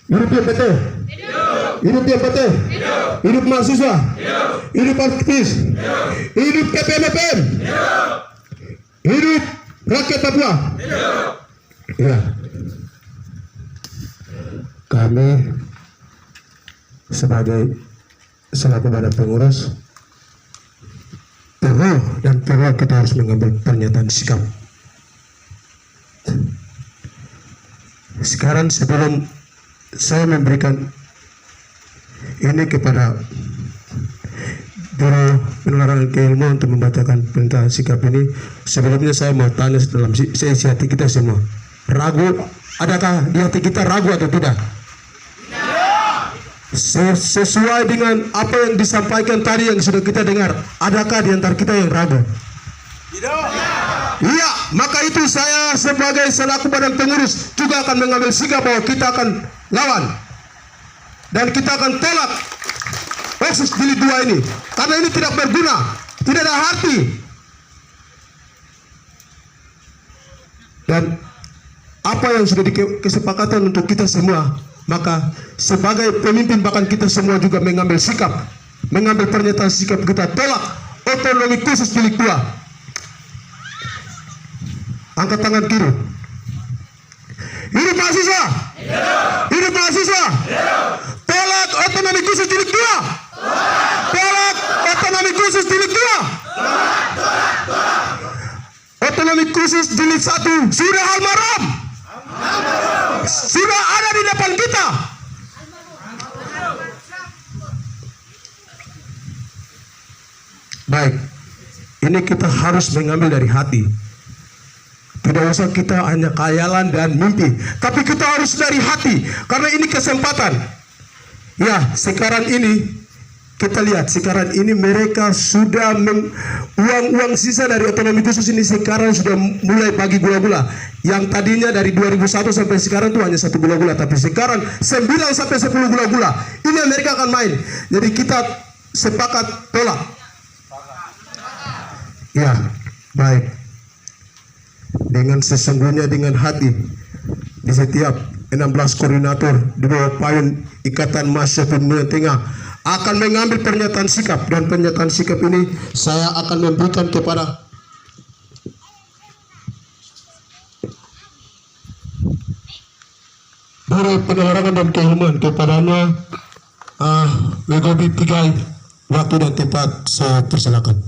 Hidup yang betul. Hidup yang betul. Hidup mahasiswa. Hidup aktivis. Hidup KPMPM. Hidup rakyat Papua. Ya. Kami sebagai selaku badan pengurus perlu kita harus mengambil pernyataan sikap. Sekarang sebelum saya memberikan ini kepada Biro Penerangan Keilmuan untuk membacakan perintah sikap ini, sebelumnya saya mau tanya dalam sesi hati kita semua, ragu, adakah di hati kita ragu atau tidak? Sesuai dengan apa yang disampaikan tadi yang sudah kita dengar, adakah di antara kita yang ragu? Tidak. Iya, maka itu saya sebagai selaku badan pengurus juga akan mengambil sikap bahwa kita akan lawan dan kita akan tolak Otsus jilid 2 ini karena ini tidak berguna, tidak ada arti. Dan apa yang sudah dikesepakatan untuk kita semua, maka sebagai pemimpin bahkan kita semua juga mengambil sikap, mengambil pernyataan sikap kita tolak otonomi khusus jilid 2. Angkat tangan kiri. Hidup mahasiswa. Hidup mahasiswa. Tolak otonomi khusus jilid 2. Tolak otonomi khusus jilid 2. Otonomi khusus jilid 1 sudah almarhum. Sudah ada di depan kita. Baik, ini kita harus mengambil dari hati. Tidak usah kita hanya khayalan dan mimpi, tapi kita harus dari hati, karena ini kesempatan. Ya, sekarang ini kita lihat, sekarang ini mereka sudah uang sisa dari otonomi khusus ini sekarang sudah mulai bagi gula-gula. Yang tadinya dari 2001 sampai sekarang itu hanya 1 gula-gula, tapi sekarang 9 sampai 10 gula-gula. Ini mereka akan main. Jadi kita sepakat tolak. Ya, baik. Dengan sesungguhnya dengan hati di setiap 16 koordinator di bawah payung Ikatan Mahasiswa Indonesia Tengah akan mengambil pernyataan sikap, dan pernyataan sikap ini saya akan memberikan kepada Biro Penerangan dan Keilmuan kepadanya. Wegobi Pigai, waktu dan tempat saya persilakan.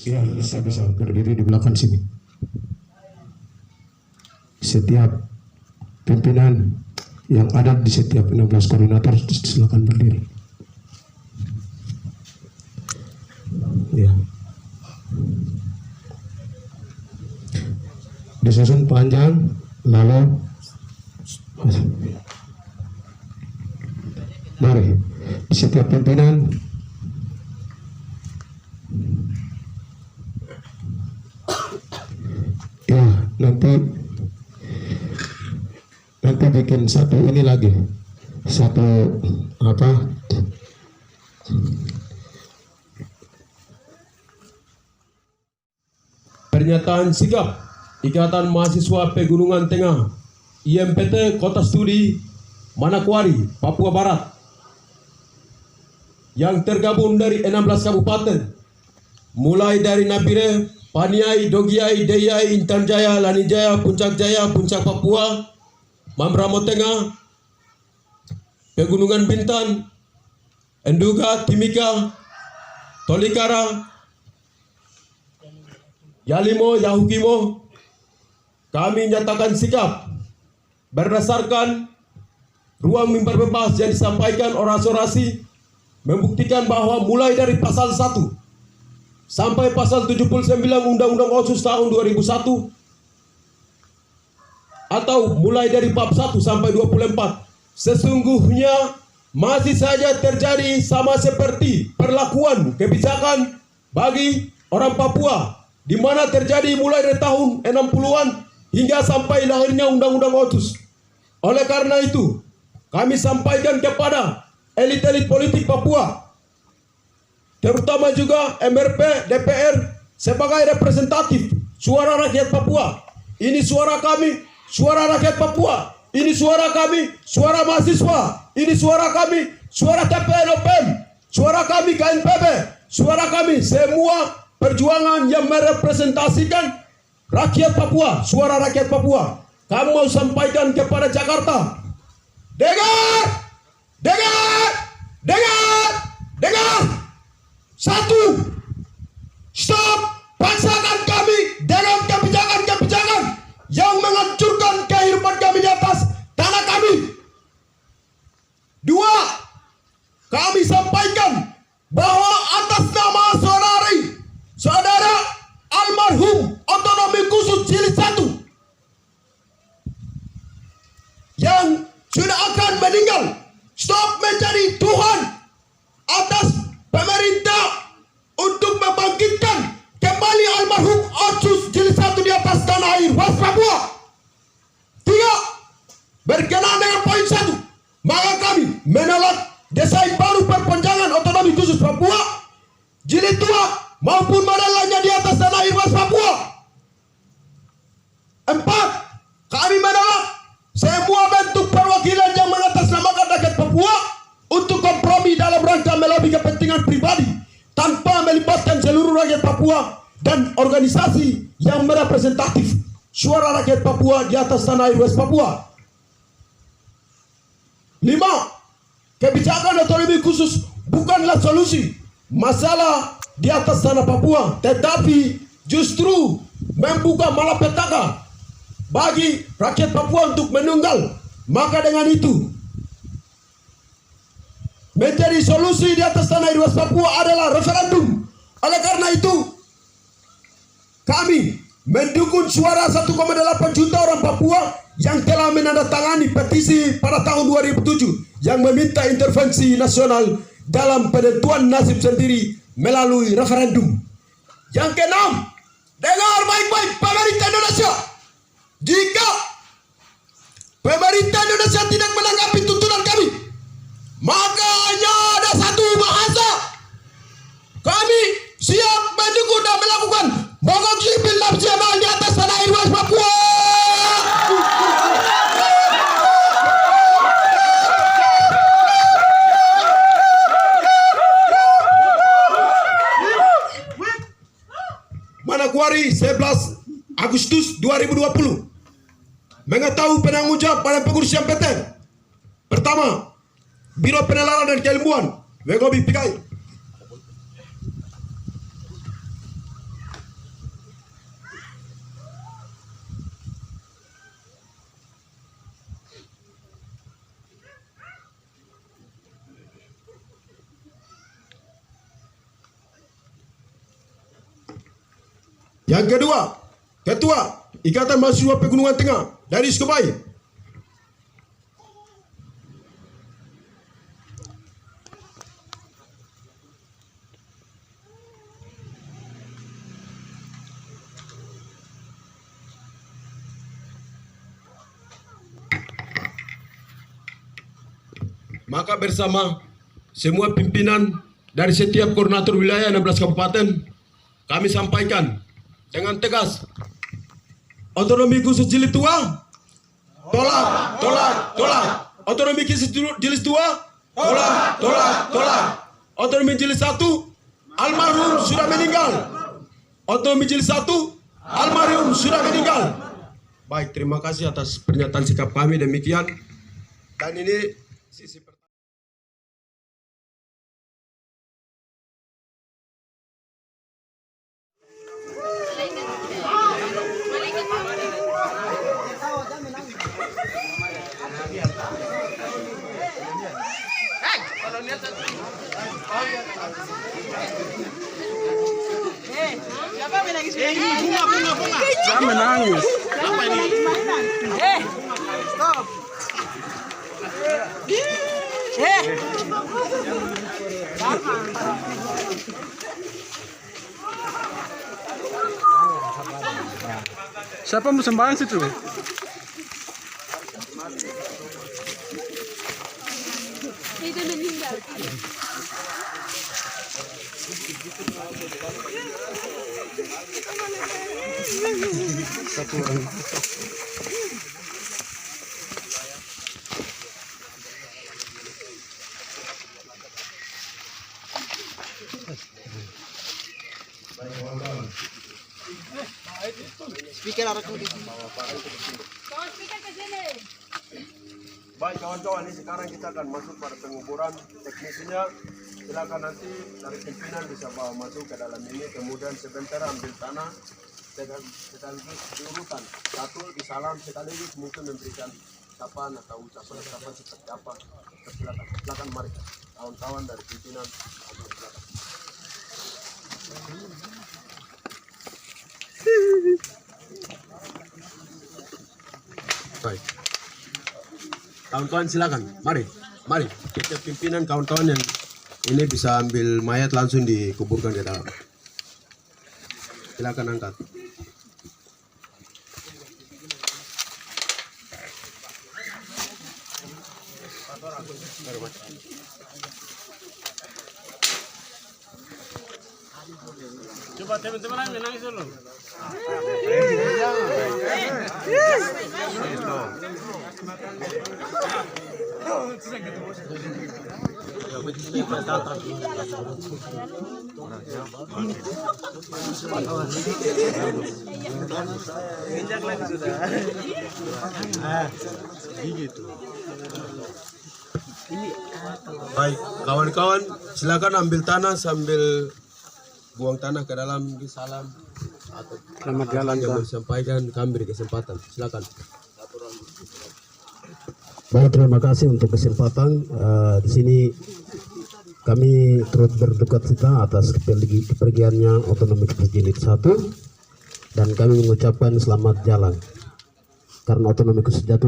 Ya, bisa berdiri di belakang sini. Setiap pimpinan yang ada di setiap 16 koordinator silakan berdiri. Ya. Disusun panjang, lalu mari di setiap pimpinan ya nanti bikin satu ini lagi, satu apa, pernyataan sikap Ikatan Mahasiswa Pegunungan Tengah IMPT Kota Studi Manokwari, Papua Barat, yang tergabung dari 16 kabupaten, mulai dari Nabire, Paniai, Dogiai, Deyai, Intan Jaya, Lanijaya, Puncak Jaya, Puncak Papua, Mambramo Tengah, Pegunungan Bintan, Enduga, Timika, Tolikara, Yalimo, Yahukimo. Kami nyatakan sikap berdasarkan ruang mimbar bebas yang disampaikan orasi-orasi, membuktikan bahwa mulai dari pasal 1 sampai pasal 79 Undang-Undang Otsus tahun 2001, atau mulai dari bab 1 sampai 24, sesungguhnya masih saja terjadi sama seperti perlakuan kebijakan bagi orang Papua, di mana terjadi mulai dari tahun 60-an hingga sampai lahirnya Undang-Undang Otsus. Oleh karena itu, kami sampaikan kepada elit-elit politik Papua, terutama juga MRP, DPR, sebagai representatif suara rakyat Papua. Ini suara kami, suara rakyat Papua. Ini suara kami, suara mahasiswa. Ini suara kami, suara TPNOPM. Suara kami KNPB. Suara kami semua perjuangan yang merepresentasikan rakyat Papua, suara rakyat Papua. Kamu mau sampaikan kepada Jakarta, dengar, dengar, dengar, dengar. Satu, stop paksakan kami dengan kebijakan-kebijakan yang menghancurkan kehidupan kami di atas tanah kami. Dua, kami sampaikan bahwa atas nama saudara almarhum Otonomi Khusus Jilid 1 yang sudah akan meninggal, stop menjadi Tuhan atas pemerintah untuk membangkitkan kembali almarhum Otsus Jilid 1 di atas tanah air Was Papua. Tiga, berkenaan dengan poin 1, maka kami menolak desain baru perpanjangan otonomi khusus Papua Jilid 2 maupun model lainnya di atas tanah air Was Papua. 4, kami menolak semua bentuk perwakilan yang mengatasnamakan rakyat Papua untuk kompromi dalam rangka melobi kepentingan pribadi tanpa melibatkan seluruh rakyat Papua dan organisasi yang merepresentatif suara rakyat Papua di atas tanah air West Papua. 5, kebijakan otonomi khusus bukanlah solusi masalah di atas tanah Papua, tetapi justru membuka malapetaka bagi rakyat Papua untuk menunggal. Maka dengan itu, menjadi solusi di atas tanah air West Papua adalah referendum. Oleh karena itu, kami mendukung suara 1,8 juta orang Papua yang telah menandatangani petisi pada tahun 2007 yang meminta intervensi nasional dalam penentuan nasib sendiri melalui referendum. Yang keenam, dengar baik-baik pemerintah Indonesia. Jika pemerintah Indonesia tidak menanggapi tuntutan kami, maka hanya ada satu bahasa. Kami siap mendukung dan melakukan mogok sipil nasional di atas tanah air West Papua. Manokwari 11 Agustus 2020. Mengetahui penanggung jawab pada pengurus yang PT. Pertama, Biro Penelaran dan Keilmuan, Wegobi Pikai. Yang kedua, Ketua Ikatan Mahasiswa Pegunungan Tengah dari Sukabaya. Maka bersama semua pimpinan dari setiap koordinator wilayah 16 kabupaten, kami sampaikan dengan tegas, otonomi khusus jilid 2 tolak, tolak, tolak. Otonomi khusus jilid 2 tolak, tolak, tolak. Otonomi jilid 1 almarhum sudah meninggal. Otonomi jilid 1 almarhum sudah meninggal. Baik, terima kasih atas pernyataan sikap kami demikian. Dan ini sisi pertama. Jangan menangis. Apa ini? Stop. Siapa mau sembahyang situ? Itu meninggal. Speaker arah ke sini. Baik kawan-kawan, ini sekarang kita akan masuk pada pengukuran teknisnya. Silakan nanti dari pimpinan bisa bawa masuk ke dalam ini, kemudian sebentar ambil tanah sekaligus diurutan. Satu disalam sekaligus mungkin memberikan ucapan atau ucapan seperti apa. Silakan mari kawan-kawan dari pimpinan. Baik. Kawan-kawan silakan, mari kita pimpinan kawan-kawan yang ini bisa ambil mayat langsung dikuburkan ke dalam. Silakan angkat. Coba teman-teman menangis dulu. Baik, kawan-kawan silakan ambil tanah sambil buang tanah ke dalam di salam atau Selamat jalan, yang Kak. sampaikan kami beri kesempatan. Silakan. Baik, terima kasih untuk kesempatan. Di sini kami turut berduka cita atas kepergiannya otonomi khusus jilid 1 dan kami mengucapkan selamat jalan karena otonomi khusus 1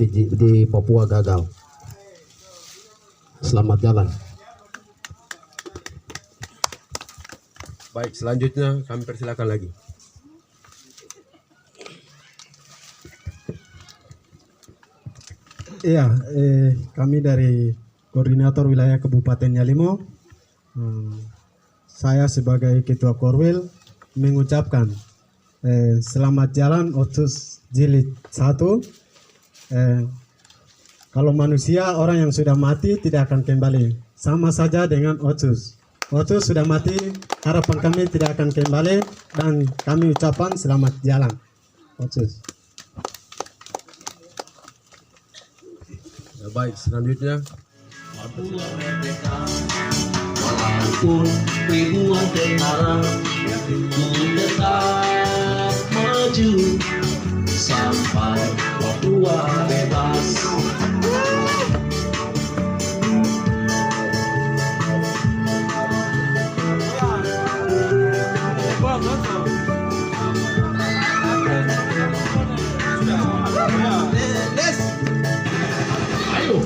di Papua gagal. Selamat jalan. Baik, selanjutnya kami persilakan lagi. Iya, kami dari Koordinator Wilayah Kabupaten Yalimo, saya sebagai Ketua Korwil mengucapkan selamat jalan Otsus Jilid 1. Kalau manusia, orang yang sudah mati tidak akan kembali. Sama saja dengan Otsus. Otsus sudah mati, harapan kami tidak akan kembali, dan kami ucapkan selamat jalan Otsus. Baik, selanjutnya Walaupun ribuan tentara, ku tetap maju sampai Papua bebas. Ayo,